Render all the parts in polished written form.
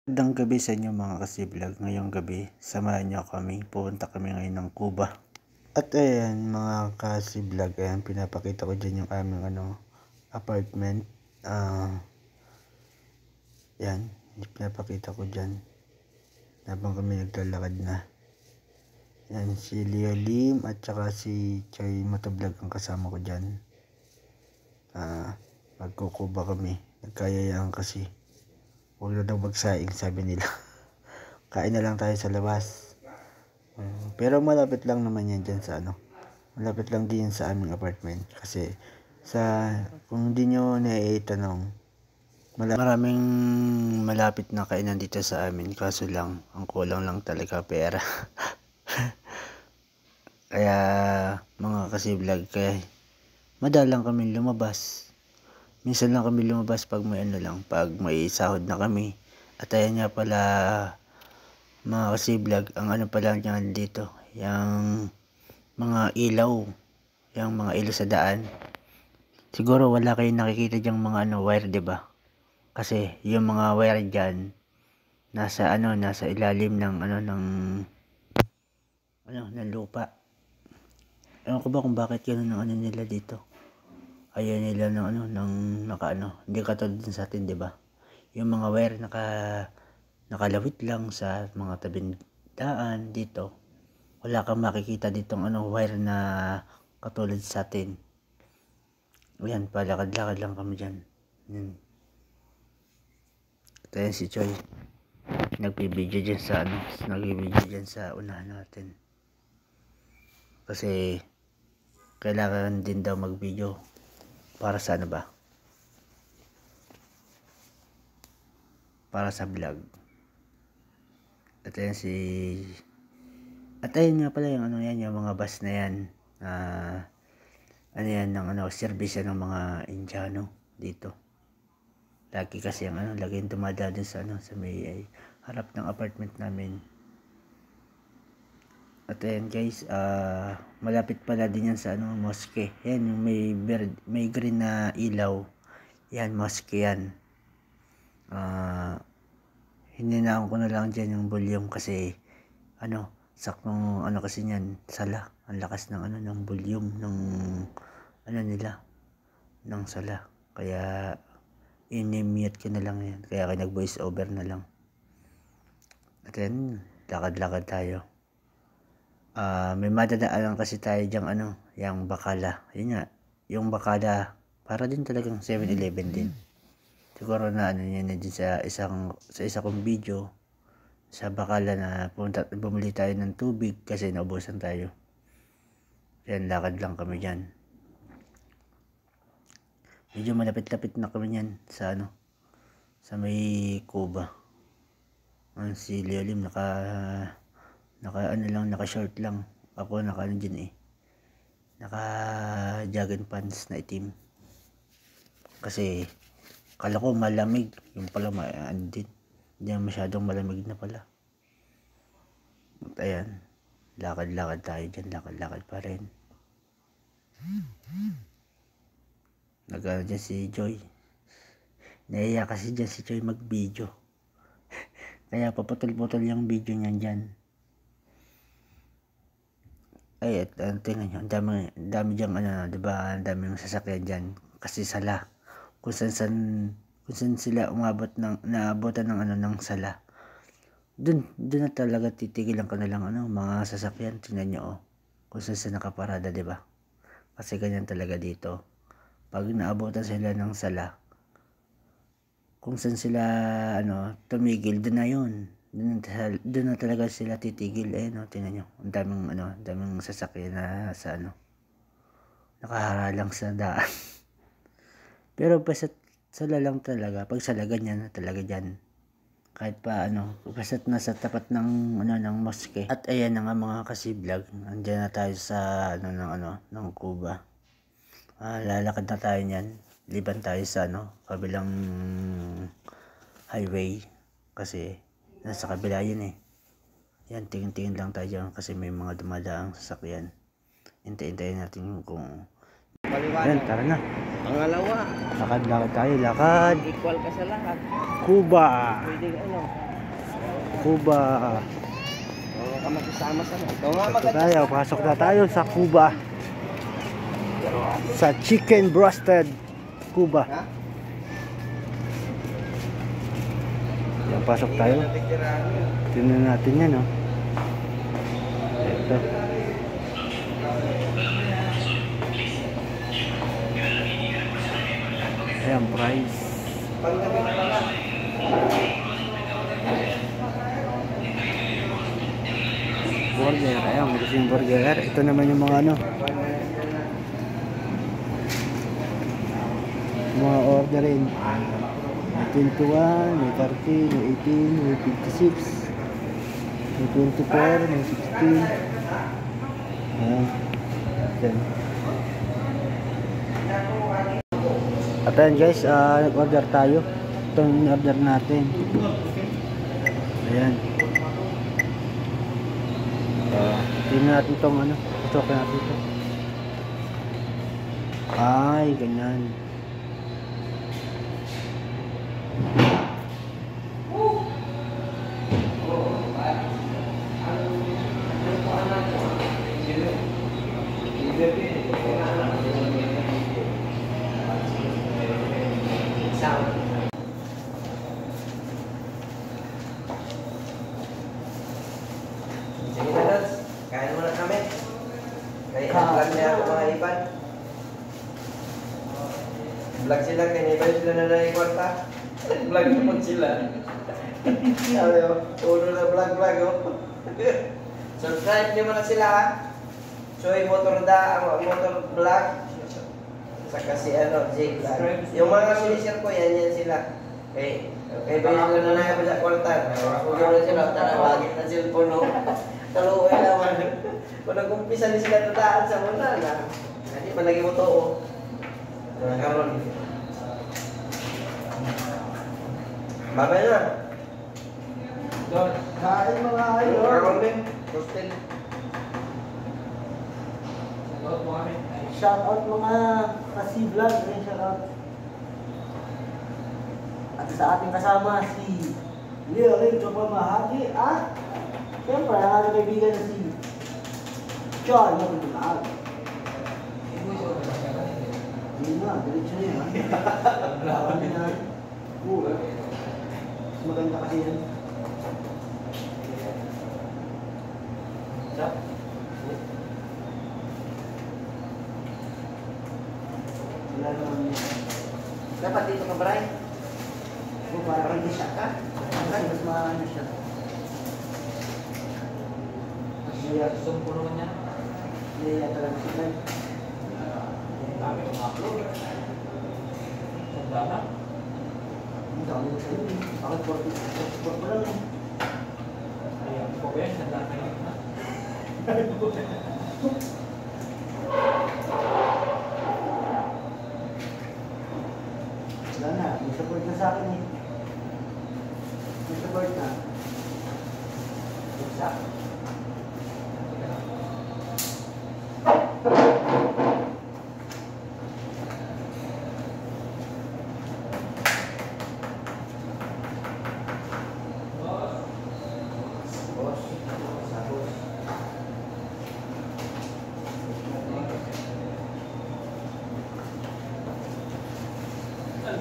Magandang gabi sa inyo mga ka-vlog. Ngayong gabi, samahan niyo kami. Pupunta kami ngayon ng Cuba. At ayan mga ka-vlog, ayan pinapakita ko dyan yung aming apartment. Yan, pinapakita ko dyan habang kami naglalakad na. Yan, si Leo Lim at saka si Choy Motovlog ang kasama ko dyan. Magkukuba kami. Nagkayayaan kasi. Huwag na daw magsaing, sabi nila. Kain na lang tayo sa labas. Pero malapit lang naman yan dyan sa malapit lang din yan sa aming apartment. Kasi kung hindi nyo naitanong, maraming malapit na kainan dito sa amin. Kaso lang, ang kulang lang talaga pera. Kaya mga ka-vlog, kaya madalang kami lumabas. Minsan lang kami lumabas pag may pag may sahod na kami. At ayan nga pala mga ka-vlog, ang pala niyan dito, yung mga ilaw, yung mga ilaw sa daan. Siguro wala kayong nakikita diyang mga wire, 'di ba? Kasi yung mga wire diyan nasa ilalim ng ng lupa. Ewan ko ba kung bakit ganun ang nila dito. Ayaw nila ng hindi katulad din sa atin, 'di ba? Yung mga wire nakalawit lang sa mga tabing daan dito. Wala kang makikita ditong wire na katulad sa atin. Ayan, palakad-lakad lang kami diyan. Ito yan si Choy. Nagbibideo diyan sa unahan natin. Kasi kailangan din daw mag-video. Para sa para sa vlog. At ayun nga pala yung yung mga bus na yan. Ng serbisyo ng mga Indiano dito. Lagi kasi lagi yung dumadaan sa sa may harap ng apartment namin. At ayan guys, malapit pala din yan sa mosque. Yan yung may green na ilaw. Yan, mosque yan. Hininaan ko na lang dyan yung volume kasi saktong kasi niyan, sala. Ang lakas ng ng volume ng nila, ng sala. Kaya in-mute ko na lang yan. Kaya nag-voice over na lang. At yan, lakad-lakad tayo. May madadaanan kasi tayo dyang yung Bakala. Yun nga, yung Bakala para din talagang 7-Eleven din. Siguro na yan din sa isa kong video sa Bakala na bumili tayo ng tubig kasi naubusan tayo. Yan, lakad lang kami diyan. Medyo malapit-lapit na kami yan sa sa may Cuba. Si Leo Lim naka short lang. Ako naka jogging pants na itim. Kasi kala ko malamig, yung pala din. Hindi masyadong malamig na pala. At ayan, lakad-lakad tayo dyan, lakad-lakad pa rin. Dyan si Joy. Nahiya kasi dyan si Joy mag-video. Kaya paputol-putol yung video niyan dyan. Ay, at tingnan nyo, ang dami dyang diba, ang daming sasakyan dyan. Kasi sala. Kung saan sila naabotan ng sala. Doon na talaga titigilan ka na lang mga sasakyan. Tingnan nyo, kung saan nakaparada, diba? Kasi ganyan talaga dito. Pag naabotan sila ng sala, kung saan sila tumigil, doon na yun. Doon na talaga sila titigil. Tingnan nyo, ang daming sasakyan na sa nakaharang sa daan. Pero basta sala lang talaga. Pag sala, ganyan na talaga dyan. Kahit pa basta nasa tapat ng ng mosque. At ayan na nga mga ka-vlog, andyan na tayo sa ng Cuba. Lalakad na tayo niyan. Liban tayo sa kabilang highway. Kasi nasa kabila yun Yan, tingin-tingin lang tayo dyan kasi may mga dumadaang sasakyan. Hintay-hintayin natin kung yan, tara na. Pangalawa, Lakad tayo, lakad. equal ka sa lahat. Cuba. Pwede ano. Cuba. Oo, ka magkasama sa ito nga Pasok na tayo sa Cuba. Sa chicken breasted Cuba. Ha? Yan, pasok tayo. Tingnan natin yan, oh. Ito. Ayan, price. Burger, ayan, gusto yung burger. Ito naman yung mga ano, mga orderin. May 21, may 30, may 18, may 56, may 24, may 16. Ayan. Ayan. At ayan guys, nag-order tayo. Itong order natin. Ayan. Tingnan natin itong ano. Itokin natin ito. Ay, ganyan. Sige na, Lods. Kain muna kami. Kaya vlog niya ako mga iban. Vlog sila, kaya iba sila na naikwarta. Vlog naman sila. Sabi ko, ulo na vlog, oh. Subscribe niyo muna sila, ha. Choy Motor Vlog. Saka si ano, Jake Vlog. Yung mga sinishare ko, yan sila. Kaya ba sila na naikwarta sa kwarta. Ulo na sila, tanawagin na cellphone, no. Kaluoy naman. Kung nag-umpisa ni sila tataan sa muna na. Hindi pa lagi mo to, oh. Karon. Babay na. Kain mga idol. Karon din. Hostel. Shout out mga ka-C-Vlog. Shout out. At sa ating kasama si Leo Rinto Pamahagi at siyempre ang ating kaibigan na si John Vlog. Hindi na, diretso na yan. Lawan na. Mas maganda kasi yan. Wala naman yan. Dapat dito ka, Bray. Parang hindi siya ka. Mas maano siya. Sumpo naman niya. Hindi talaga sila. Dami kong upload. Sandala. Ang dami ko sa'yo eh. Bakit 44 pa lang eh. Ayan po ba yan? Sandala yun na. Wala na. May support na sa akin eh. May support na. Exact.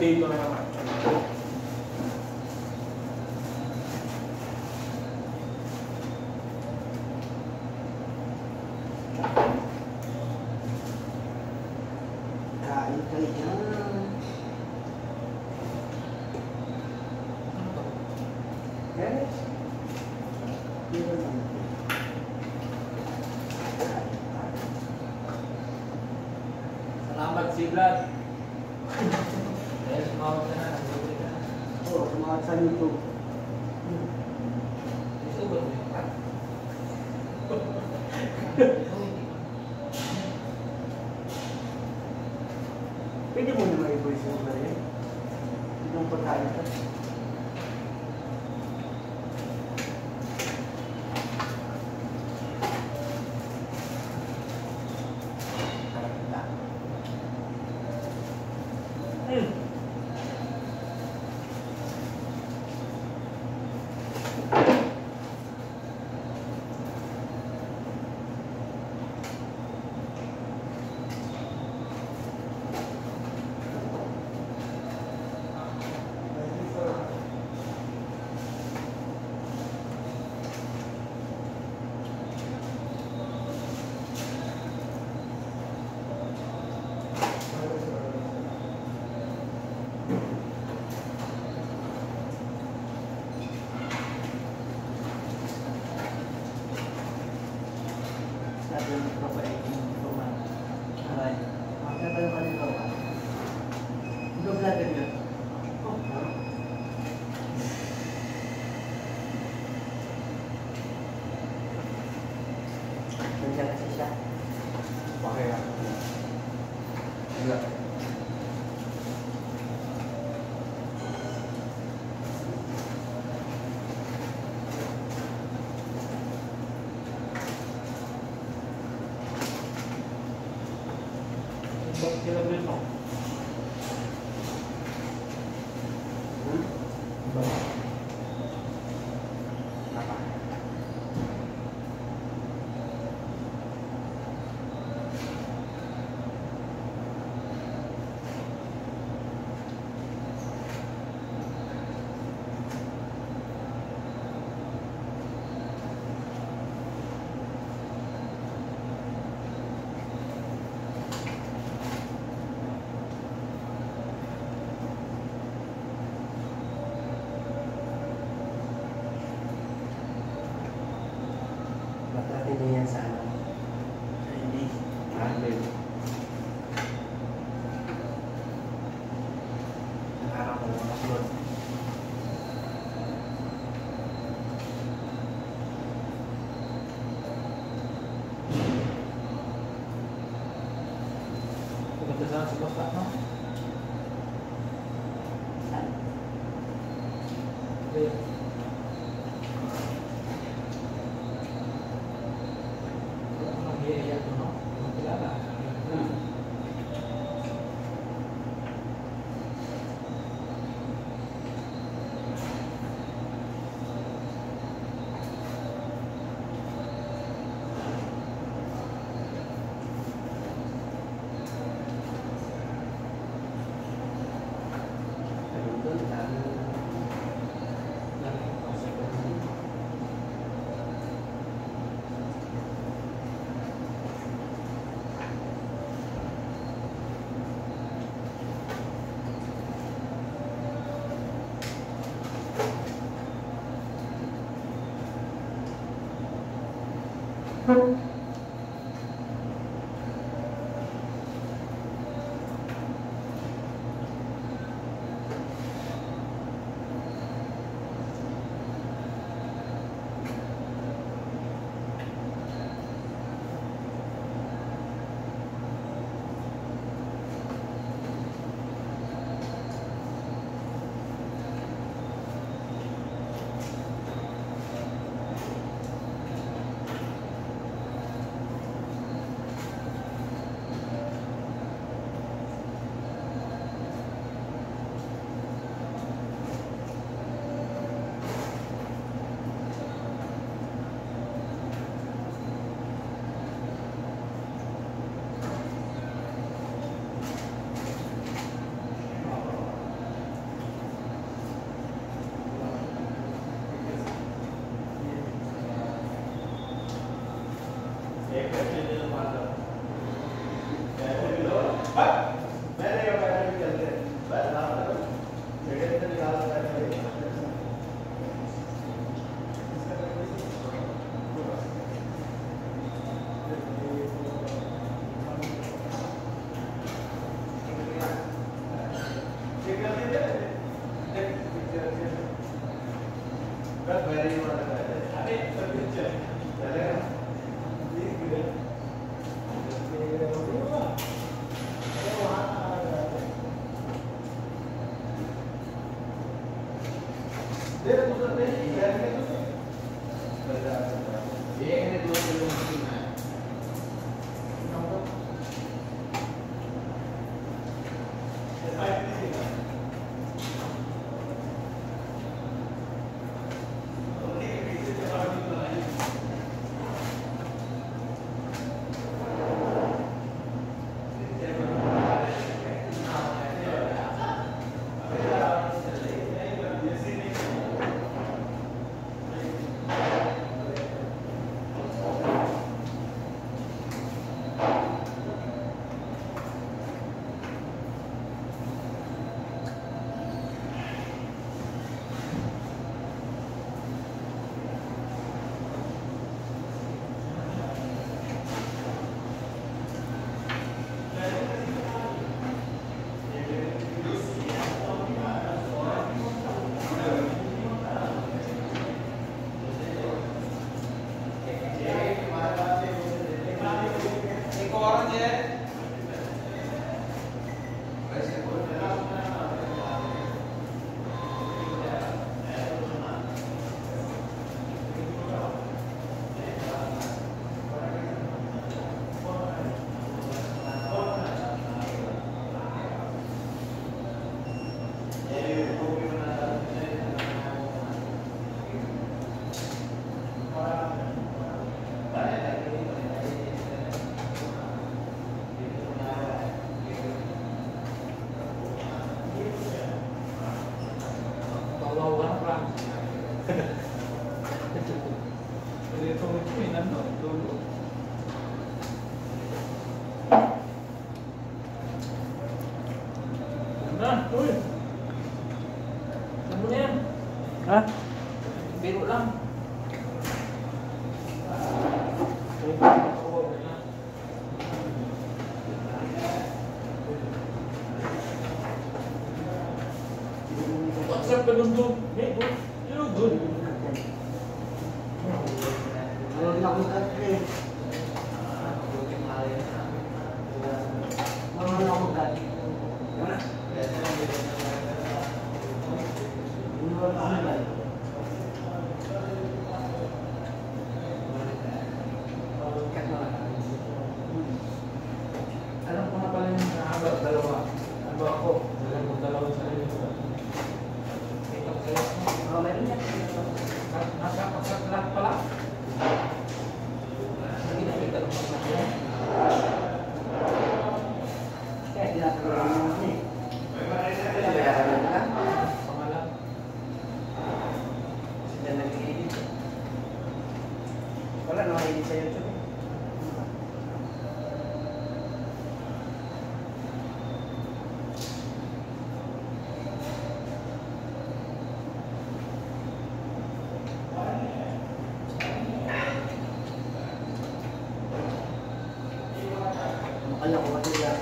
Dito na naman. Kain kayo dyan. Yes. Dito lang. Salamat si Vlad. Yes, mawag na na. Oo, sumakat sa YouTube. Gusto ba ito? Pwede mo naman i-voice mo na rin. Itong pagkain ka. Nandiyan kasi siya. Okay lang. Enggak. Ba't sila dito? Apa? Ba't natin din yan sa ano? Ini. Ambil. Nakaka ko upload. Pupunta saan sa basta, no? Saan? Ayun. Wala ko nang iya to, no? Walang kilala. Ayun doon, dami. Lagi ko sa Jadi itu mainan dulu. Nah, tuh. Sabunnya yan. Hah? Biro lang. WhatsApp ka dun doon. Hey, good. You look good. Meron na akong country. Meron na akong country. Alam ko na pala yung nakabag, dalawa. Ano ako? Alam ko dalawa sa rin. Kita ko sa'yo. Meron yan. Nasa lahat pala. Hindi na kita ng pagkakita. Kaya tinatawag naman eh. Pangalan. Sila nag-i-edit. Wala na edit sa YouTube. Makala ko kasi yan.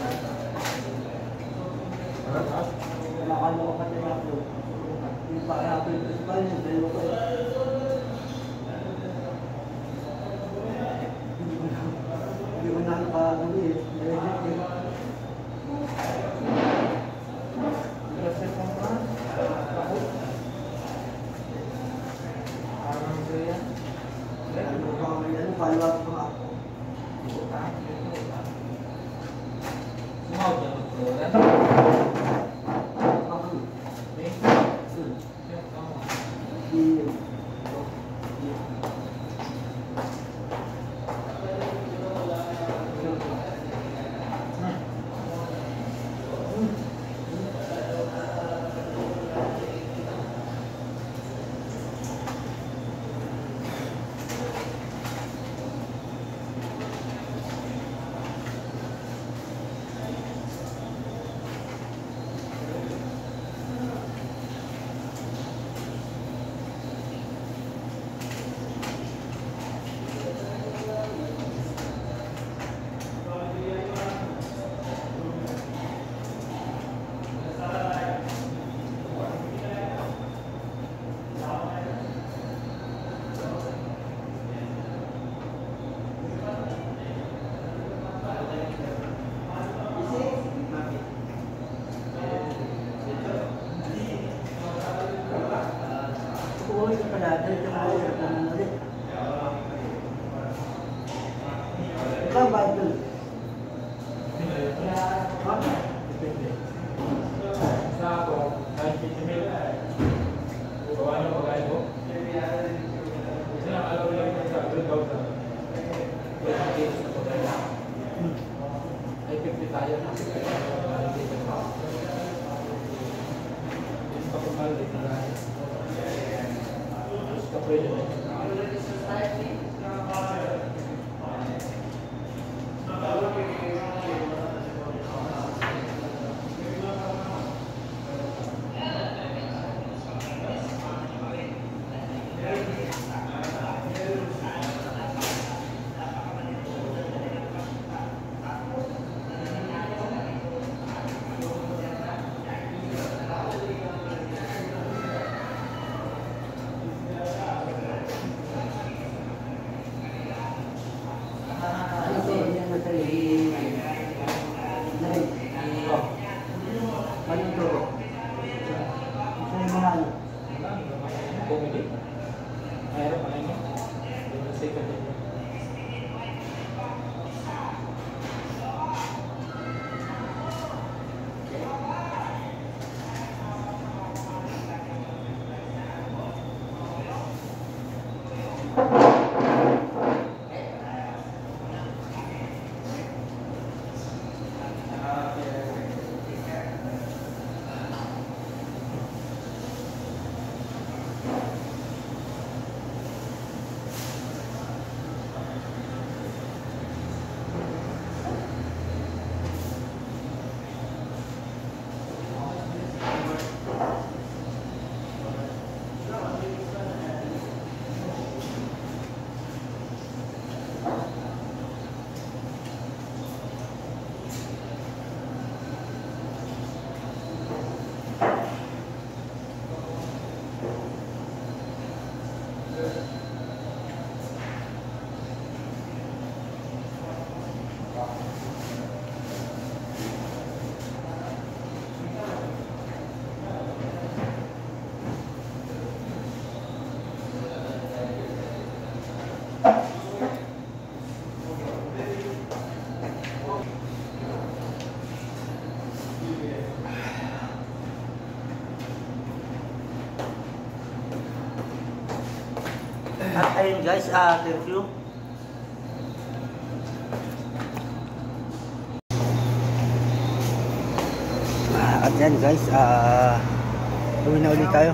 Makala ko kasi yan. Yung pakihapin ko sa kanya, dalawa ko eh. Hindi ko na nakakuli eh. Direct eh. Kasi kung ako. Parang ito yan. Ano pa kami yan? Follow-up pa nga. Sumawag na magtulan. Ako. Eh? Hmm. Yan, tama. Hindi. Uy, ito pala. Dito ko ulit naman ulit. Ikaw ba ito? Ha? Sa ako, kahit 50 mil. Gawa niyo pagkain ko. Kasi lang, alam ko lang yung sa 2,000. 20 kilos na pagkain. Ay, 50 tayo na. Yung kapag-malit na lang. Kapag yun. Ano to? Yan na sa'yo. Dali. Ano to? Isa yung mga ano. Comedy. Mayroon pa lang yun. Yung second yun. At ayun guys, thank you. At yan guys, uwi na ulit tayo.